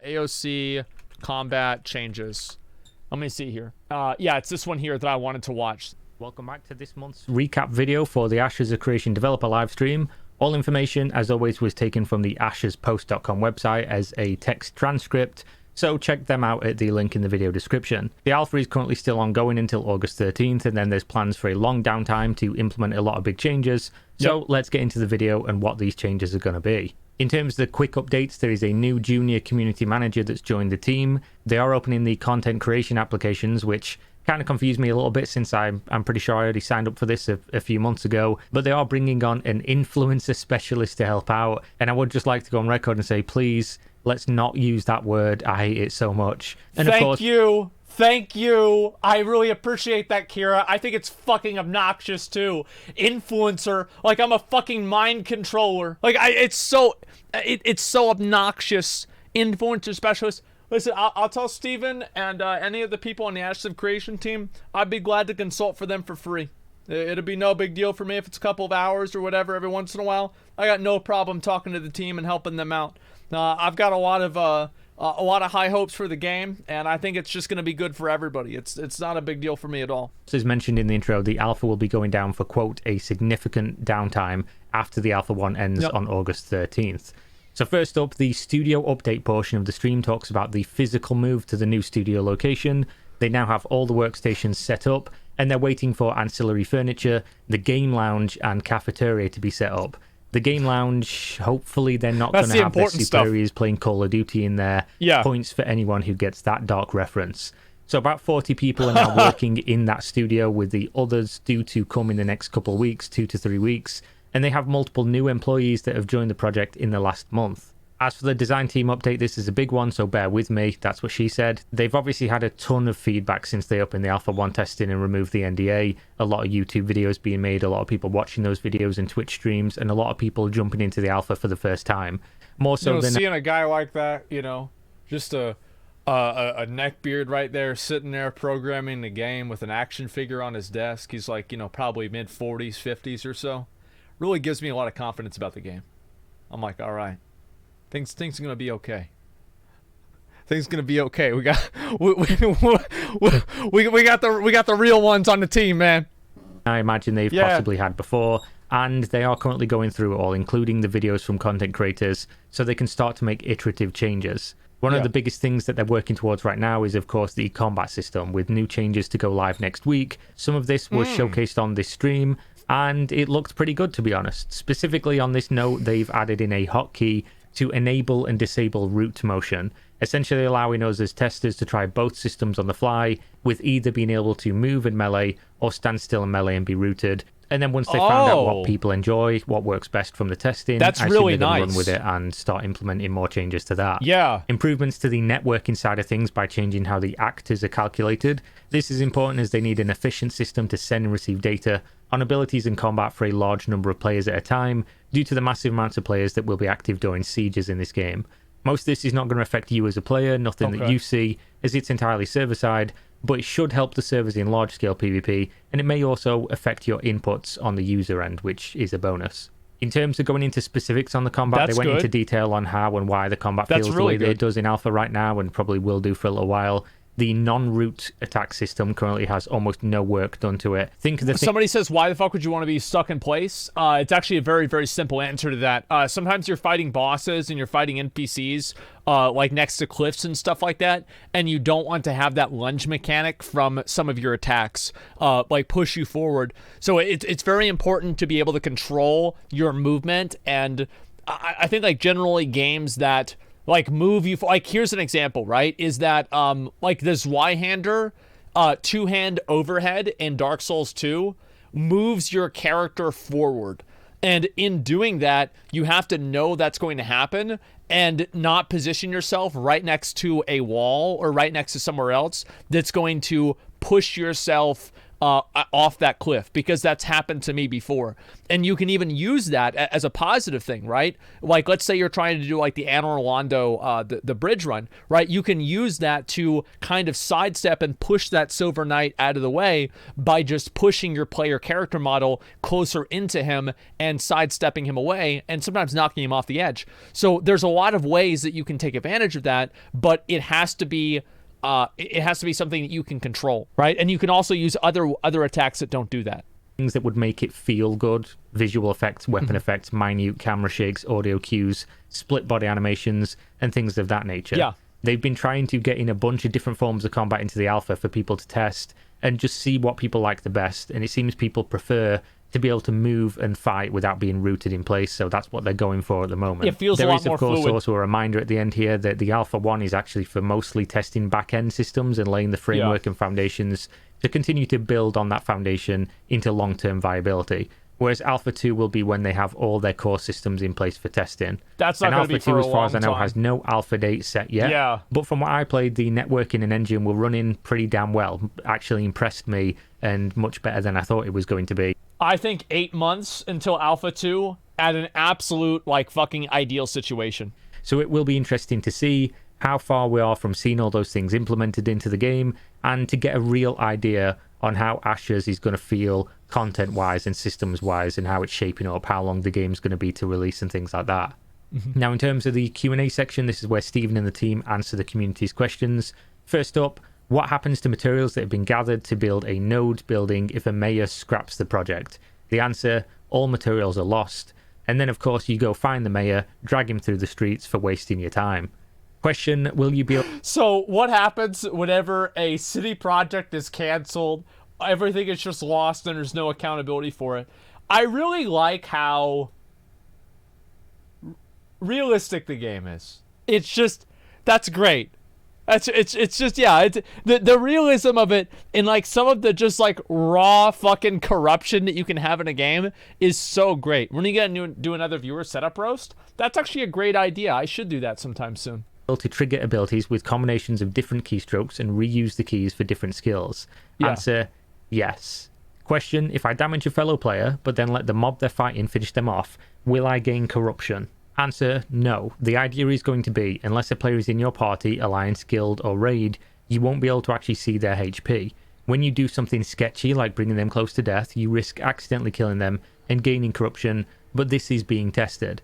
AOC combat changes. Let me see here. Yeah, it's this one here that I wanted to watch. Welcome back to this month's recap video for the Ashes of Creation developer livestream. All information, as always, was taken from the ashespost.com website as a text transcript, so check them out at the link in the video description. The alpha is currently still ongoing until August 13th, and then there's plans for a long downtime to implement a lot of big changes. So let's get into the video and what these changes are going to be. In terms of the quick updates, there is a new junior community manager that's joined the team. They are opening the content creation applications, which kind of confused me a little bit since I'm pretty sure I already signed up for this a few months ago. But they are bringing on an influencer specialist to help out. And I would just like to go on record and say, please, let's not use that word. I hate it so much. And of course, Thank you. I really appreciate that, Kira. I think it's fucking obnoxious too. Influencer, like I'm a fucking mind controller. Like it's so obnoxious. Influencer specialist. Listen, I'll tell Steven and any of the people on the Ashes of Creation team, I'd be glad to consult for them for free. It'll be no big deal for me if it's a couple of hours or whatever every once in a while. I got no problem talking to the team and helping them out. I've got a lot of high hopes for the game, and I think it's just going to be good for everybody. It's not a big deal for me at all. As mentioned in the intro, the alpha will be going down for, quote, a significant downtime after the alpha 1 ends on August 13th. So first up, the studio update portion of the stream talks about the physical move to the new studio location. They now have all the workstations set up, and they're waiting for ancillary furniture, the game lounge, and cafeteria to be set up. The game lounge, hopefully they're not going to have their superiors playing Call of Duty in there. Points for anyone who gets that dark reference. So about 40 people are now working in that studio, with the others due to come in the next couple of weeks, 2 to 3 weeks. And they have multiple new employees that have joined the project in the last month. As for the design team update, this is a big one, so bear with me. That's what she said. They've obviously had a ton of feedback since they opened the Alpha 1 testing and removed the NDA. A lot of YouTube videos being made, a lot of people watching those videos in Twitch streams, and a lot of people jumping into the Alpha for the first time. More so than seeing a guy like that, just a neckbeard right there, sitting there programming the game with an action figure on his desk. He's like, probably mid-40s, 50s or so. Really gives me a lot of confidence about the game. I'm like, all right. Things are gonna be okay. Things gonna be okay. We got the real ones on the team, man. I imagine they've possibly had before, and they are currently going through it all, including the videos from content creators, so they can start to make iterative changes. One of the biggest things that they're working towards right now is, of course, the combat system, with new changes to go live next week. Some of this was showcased on this stream, and it looked pretty good, to be honest. Specifically on this note, they've added in a hotkey to enable and disable root motion, essentially allowing us as testers to try both systems on the fly, with either being able to move in melee or stand still in melee and be rooted. And then once they found out what people enjoy, what works best from the testing, that's really nice. Run with it and start implementing more changes to that. Improvements to the networking side of things by changing how the actors are calculated. This is important as they need an efficient system to send and receive data on abilities in combat for a large number of players at a time, due to the massive amounts of players that will be active during sieges in this game. Most of this is not going to affect you as a player, nothing that you see, as it's entirely server-side, but it should help the servers in large-scale PvP, and it may also affect your inputs on the user end, which is a bonus. In terms of going into specifics on the combat, they went into detail on how and why the combat feels the way that it does in Alpha right now, and probably will do for a little while. The non-root attack system currently has almost no work done to it. Somebody says, why the fuck would you want to be stuck in place? It's actually a very, very simple answer to that. Sometimes you're fighting bosses and you're fighting NPCs, like next to cliffs and stuff like that, and you don't want to have that lunge mechanic from some of your attacks, like push you forward. So it's very important to be able to control your movement, and I think like generally games that like move you, like here's an example, right, is that like the Zweihander two-hand overhead in Dark Souls 2 moves your character forward, and in doing that you have to know that's going to happen and not position yourself right next to a wall or right next to somewhere else that's going to push yourself off that cliff, because that's happened to me before. And you can even use that as a positive thing, right? Like, let's say you're trying to do like the Anne Orlando, the bridge run, right? You can use that to kind of sidestep and push that Silver Knight out of the way by just pushing your player character model closer into him and sidestepping him away, and sometimes knocking him off the edge. So there's a lot of ways that you can take advantage of that, but it has to be something that you can control, right? And you can also use other attacks that don't do that. Things that would make it feel good: visual effects, weapon effects, minute camera shakes, audio cues, split body animations, and things of that nature. Yeah. They've been trying to get in a bunch of different forms of combat into the alpha for people to test and just see what people like the best. And it seems people prefer to be able to move and fight without being rooted in place, so that's what they're going for at the moment. It feels a lot more fluid. There is, of course, also a reminder at the end here that the Alpha 1 is actually for mostly testing back-end systems and laying the framework and foundations to continue to build on that foundation into long-term viability. Whereas Alpha 2 will be when they have all their core systems in place for testing. That's not going to be for a long time. Alpha 2, as far as I know, has no alpha date set yet. Yeah. But from what I played, the networking and engine will run in pretty damn well. Actually impressed me, and much better than I thought it was going to be. I think 8 months until Alpha 2 at an absolute, like, fucking ideal situation. So it will be interesting to see how far we are from seeing all those things implemented into the game, and to get a real idea on how Ashes is going to feel content-wise and systems-wise, and how it's shaping up, how long the game's going to be to release and things like that. Now, in terms of the Q&A section, this is where Stephen and the team answer the community's questions. First up, what happens to materials that have been gathered to build a node building if a mayor scraps the project? The answer: all materials are lost. And then, of course, you go find the mayor, drag him through the streets for wasting your time. Question: will you be able... So what happens whenever a city project is canceled, everything is just lost, and there's no accountability for it? I really like how realistic the game is. It's just, that's great. It's just, yeah, it's the realism of it, and like some of the just like raw fucking corruption that you can have in a game is so great. When you get to do another viewer setup roast, that's actually a great idea. I should do that sometime soon. To trigger abilities with combinations of different keystrokes and reuse the keys for different skills? Yeah. Answer: yes. Question: if I damage a fellow player but then let the mob they're fighting finish them off, will I gain corruption? Answer: no. The idea is going to be, unless a player is in your party, alliance, guild, or raid, you won't be able to actually see their HP. When you do something sketchy like bringing them close to death, you risk accidentally killing them and gaining corruption, but this is being tested.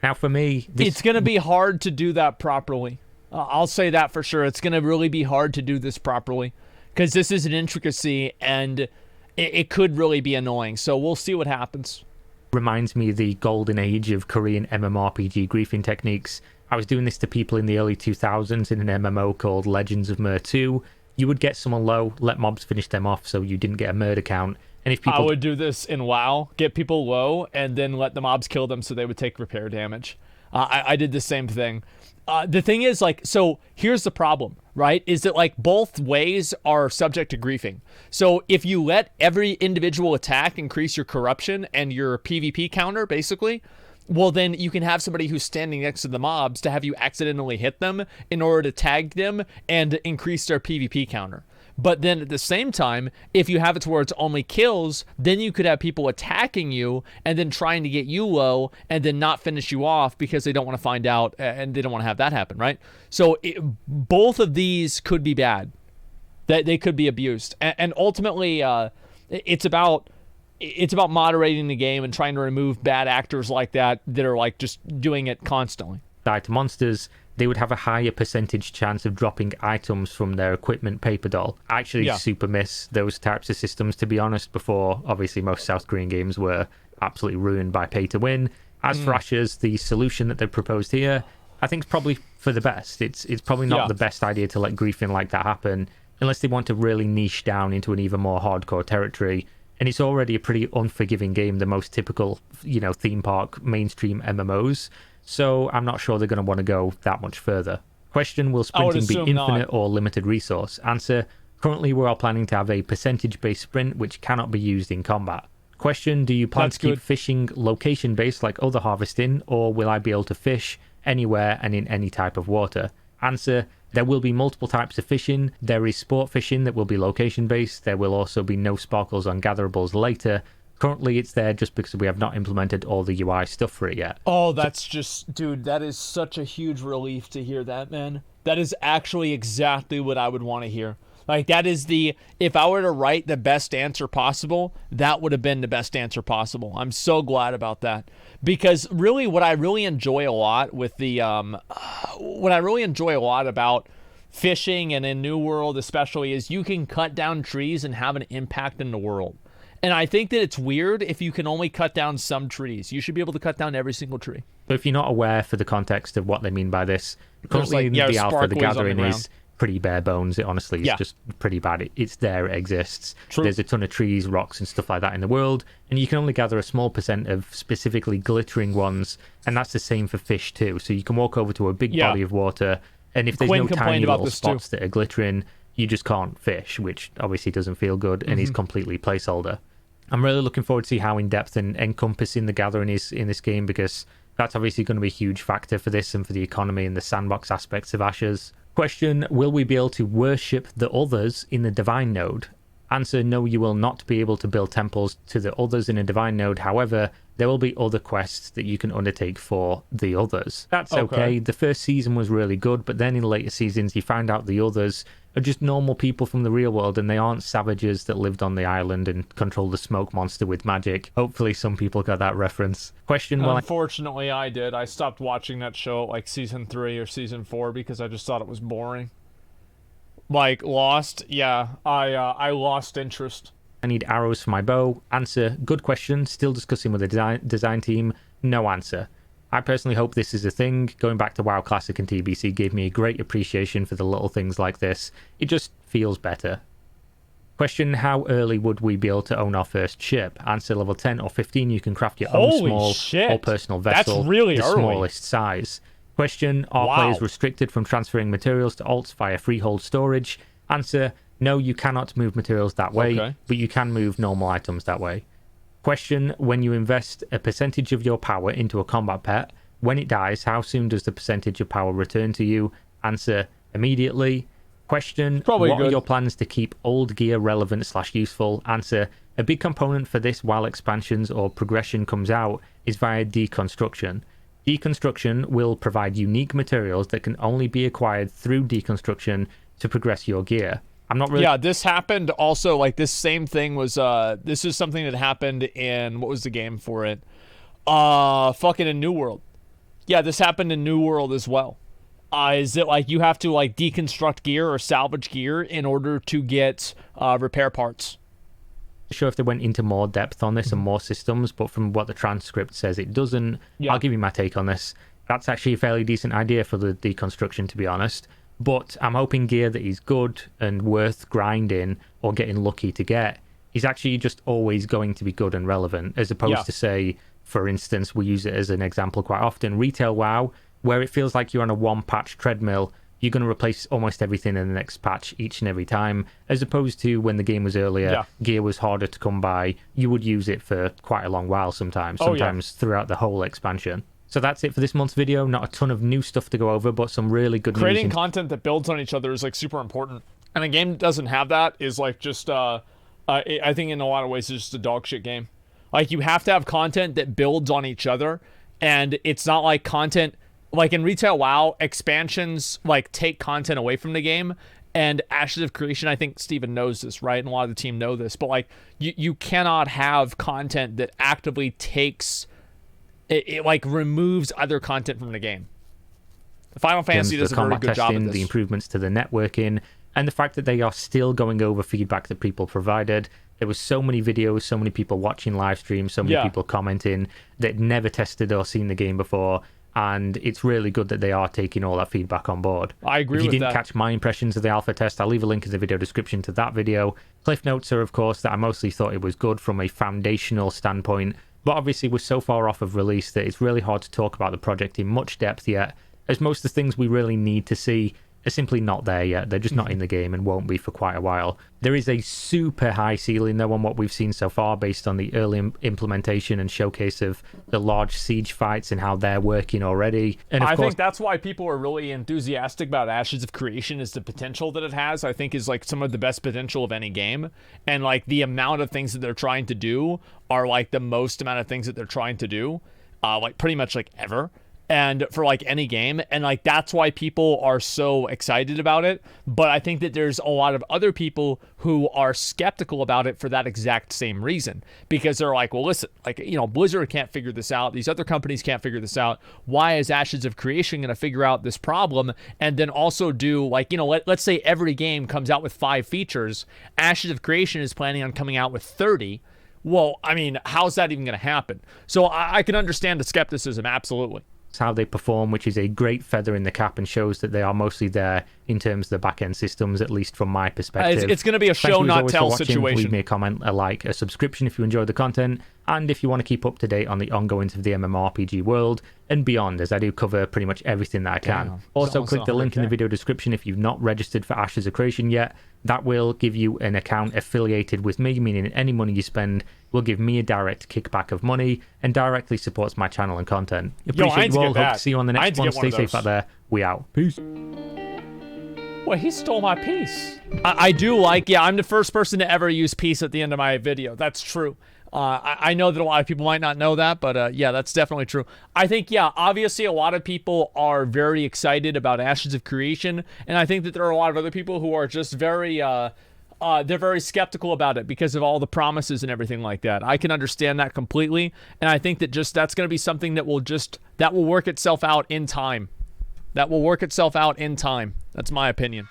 Now, for me, it's going to be hard to do that properly. I'll say that for sure. It's going to really be hard to do this properly, because this is an intricacy, and it could really be annoying. So we'll see what happens. Reminds me of the golden age of Korean MMORPG griefing techniques. I was doing this to people in the early 2000s in an MMO called Legends of Mer 2. You would get someone low, let mobs finish them off so you didn't get a murder count. And if people... I would do this in WoW, get people low, and then let the mobs kill them so they would take repair damage. I did the same thing. The thing is, like, so here's the problem, right? Is that, like, both ways are subject to griefing. So if you let every individual attack increase your corruption and your PvP counter, basically, well, then you can have somebody who's standing next to the mobs to have you accidentally hit them in order to tag them and increase their PvP counter. But then at the same time, if you have it to where it's only kills, then you could have people attacking you and then trying to get you low and then not finish you off because they don't want to find out and they don't want to have that happen, right? So both of these could be bad. They could be abused. And ultimately, it's about moderating the game and trying to remove bad actors like that are like just doing it constantly. Die to monsters, they would have a higher percentage chance of dropping items from their equipment paper doll. I actually super miss those types of systems, to be honest, before obviously most South Korean games were absolutely ruined by pay to win. As for Ashes, the solution that they've proposed here, I think is probably for the best. It's probably not the best idea to let griefing like that happen unless they want to really niche down into an even more hardcore territory. And it's already a pretty unforgiving game, the most typical, theme park mainstream MMOs. So I'm not sure they're going to want to go that much further. Question: will sprinting be infinite or limited resource? Answer: currently we're all planning to have a percentage-based sprint which cannot be used in combat. Question: do you plan to keep fishing location-based like other harvesting, or will I be able to fish anywhere and in any type of water? Answer: There will be multiple types of fishing. There is sport fishing that will be location based. There will also be no sparkles on gatherables later. Currently it's there just because we have not implemented all the UI stuff for it yet. Oh, that's just, dude, that is such a huge relief to hear that, man. That is actually exactly what I would want to hear. Like, that is the, if I were to write the best answer possible, that would have been the best answer possible. I'm so glad about that. Because really, what I really enjoy a lot with the, what I really enjoy a lot about fishing and in New World especially is you can cut down trees and have an impact in the world. And I think that it's weird if you can only cut down some trees. You should be able to cut down every single tree. So if you're not aware for the context of what they mean by this, currently like, the alpha, the gathering is pretty bare bones. It honestly is just pretty bad. It's there, it exists. True. There's a ton of trees, rocks, and stuff like that in the world, and you can only gather a small percent of specifically glittering ones, and that's the same for fish too. So you can walk over to a big body of water, and if there's no tiny little spots that are glittering, you just can't fish, which obviously doesn't feel good and is completely placeholder. I'm really looking forward to see how in-depth and encompassing the gathering is in this game, because that's obviously going to be a huge factor for this and for the economy and the sandbox aspects of Ashes. Question, will we be able to worship the others in the divine node? Answer, no, you will not be able to build temples to the others in a divine node. However, there will be other quests that you can undertake for the others. That's okay. The first season was really good, but then in later seasons you find out the others are just normal people from the real world, and they aren't savages that lived on the island and controlled the smoke monster with magic. Hopefully some people got that reference. Question, unfortunately I did. I stopped watching that show at like season 3 or season 4 because I just thought it was boring. Like Lost, I lost interest. I need arrows for my bow. Answer, good question. Still discussing with the design team. No answer. I personally hope this is a thing. Going back to WoW Classic and TBC gave me a great appreciation for the little things like this. It just feels better. Question, how early would we be able to own our first ship? Answer, level 10 or 15, you can craft your own small or personal vessel. That's really the early. Smallest size. Question, are players restricted from transferring materials to alts via freehold storage? Answer, no, you cannot move materials that way, but you can move normal items that way. Question, when you invest a percentage of your power into a combat pet, when it dies, how soon does the percentage of power return to you? Answer, immediately. Question, what are your plans to keep old gear relevant / useful? Answer, a big component for this while expansions or progression comes out is via deconstruction. Deconstruction will provide unique materials that can only be acquired through deconstruction to progress your gear. I'm not really... Yeah, this happened also, like, this same thing was, this is something that happened in, what was the game for it? Fucking in New World. Yeah, this happened in New World as well. Is it, like, you have to, like, deconstruct gear or salvage gear in order to get, repair parts? I'm not sure if they went into more depth on this and more systems, but from what the transcript says, it doesn't. I'll give you my take on this. That's actually a fairly decent idea for the deconstruction, to be honest. But I'm hoping gear that is good and worth grinding or getting lucky to get is actually just always going to be good and relevant, as opposed to, say, for instance, we use it as an example quite often, retail WoW, where it feels like you're on a one-patch treadmill. You're going to replace almost everything in the next patch each and every time, as opposed to when the game was earlier, gear was harder to come by. You would use it for quite a long while sometimes throughout the whole expansion. So that's it for this month's video. Not a ton of new stuff to go over, but some really good news. Creating content that builds on each other is, like, super important. And a game that doesn't have that is, like, just, I think in a lot of ways it's just a dog shit game. Like, you have to have content that builds on each other, and it's not like content... Like, in retail WoW, expansions, like, take content away from the game, and Ashes of Creation, I think Steven knows this, right? And a lot of the team know this, but, like, you cannot have content that actively takes... It like removes other content from the game. Final Fantasy does a very good job of this. The improvements to the networking, and the fact that they are still going over feedback that people provided. There was so many videos, so many people watching live streams, so many people commenting that never tested or seen the game before, and it's really good that they are taking all that feedback on board. I agree with that. If you didn't catch my impressions of the alpha test, I'll leave a link in the video description to that video. Cliff notes are, of course, that I mostly thought it was good from a foundational standpoint, but obviously we're so far off of release that it's really hard to talk about the project in much depth yet, as most of the things we really need to see are simply not there yet. They're just not in the game and won't be for quite a while. There is a super high ceiling, though, on what we've seen so far based on the early implementation and showcase of the large siege fights and how they're working already. And of I course, think that's why people are really enthusiastic about Ashes of Creation, is the potential that it has. I think is like some of the best potential of any game. And like the amount of things that they're trying to do are like the most amount of things that they're trying to do, like pretty much like ever. And for like any game, and like that's why people are so excited about it. But I think that there's a lot of other people who are skeptical about it for that exact same reason, because they're like, well, listen, like, you know, Blizzard can't figure this out, these other companies can't figure this out, why is Ashes of Creation going to figure out this problem and then also do, like, you know, let's say every game comes out with 5 features, Ashes of Creation is planning on coming out with 30. Well, I mean, how's that even going to happen? So I can understand the skepticism, absolutely. How they perform, which is a great feather in the cap and shows that they are mostly there in terms of the back-end systems, at least from my perspective. It's going to be a show not tell situation. Leave me a comment, a like, a subscription if you enjoy the content, and if you want to keep up to date on the ongoings of the MMORPG world and beyond, as I do cover pretty much everything that I can. Yeah, also, click the link in the video description if you've not registered for Ashes of Creation yet. That will give you an account affiliated with me, meaning any money you spend will give me a direct kickback of money and directly supports my channel and content. Appreciate you all. Hope to see you on the next one. Stay safe out there. We out. Peace. Well, he stole my piece. I do like, yeah, I'm the first person to ever use peace at the end of my video. That's true. I know that a lot of people might not know that, but yeah, that's definitely true. I think, yeah, obviously a lot of people are very excited about Ashes of Creation, and I think that there are a lot of other people who are just very, they're very skeptical about it because of all the promises and everything like that. I can understand that completely, and I think that just that's going to be something that will work itself out in time. That will work itself out in time. That's my opinion.